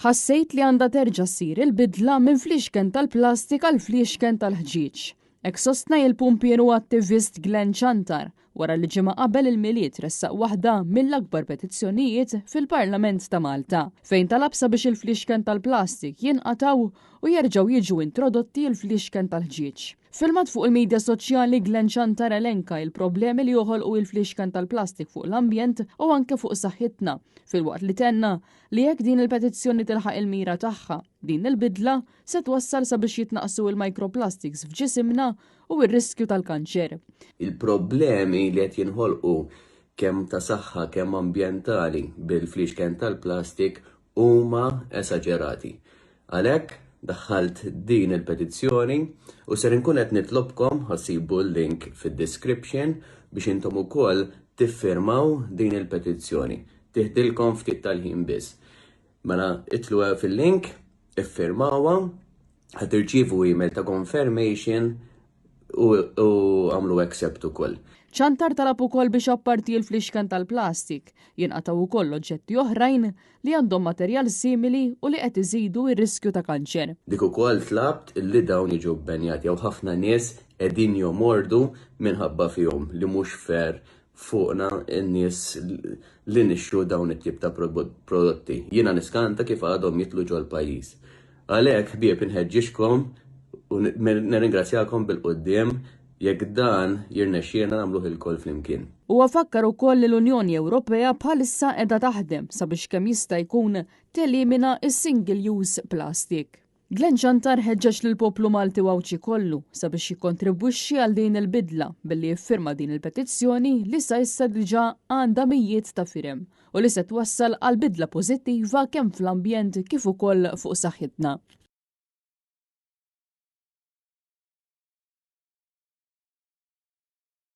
Ħassejt li għandha terġa' ssir il-bidla minn fliexken tal-plastik għal fliexken tal-ħġieġ. Hekk sostna il-pumpieru attivist Glenn Chantar wara li ġimgħa qabel il-miliet ressaq waħda mill-akbar petizzjonijiet fil-Parlament ta' Malta, fejn talab sabiex il-fliexken tal-plastik jinqataw u jerġgħu jiġu introdotti il-fliexken tal-ħġieġ. Filmat fuq il-medja soċjali Glenn Chantar elenka il-problemi li joħolqu il-fliexken tal-plastik fuq l-ambjent u anke fuq saħħitna, filwaqt li tenna li jekk din il-petizzjoni tilħaq il-mira tagħha, din il-bidla se twassal sabiex jitnaqsu il-microplastics f'ġisimna u r-riskju tal-kanċer. Il-problemi li qed jinħolqu kemm ta' saħħa kemm ambjentali bil-fliexken tal-plastik huma esaġerati. Għalhekk daħħalt din il-petizzjoni u ser inkun qed nitlobkom ħassibu l-link fid-description biex intom ukoll tiffirmaw din il-petizzjoni. Tiħdilkom ftit tal-ħin biss. Mela itlu fil-link, iffirmawha, ħatirċievu email ta' confirmation u għamlu accept ukoll. Chantar talab ukoll biex apparti l-fliexken tal-plastik jinqataw ukoll oġġetti oħrajn li għandhom materjal simili u li qed iżidu r-riskju ta' kanċer. Dik ukoll tlabt li dawn jiġu bbenjati jew ħafna nies qegħdin jomordu minħabba fihom li mhux fair fuqna n-nies li nixtru dawn it-tip ta' prodotti. Jiena niskanta kif għadhom jitlu ġol pajjiż. Għalhekk ħbieb inħeġġixkom u nirringrazzjakom bil-qudiem jekk dan jirnexxielna nagħmluh il-koll flimkien. Huwa fakkar ukoll li l-Unjoni Ewropea bħalissa qiegħda taħdem sabiex kemm jista' jkun telimina s-single-use plastic. Glenn Chantar ħeġġeġ lill poplu Malti wawċi kollu sabiex jikkontribwixxi għal din il-bidla billi jiffirma din il-petizzjoni li sa issa diġà għandha mijiet ta' firem u li se twassal għal bidla pożittiva kemm fl-ambjent kif ukoll fuq saħħitna.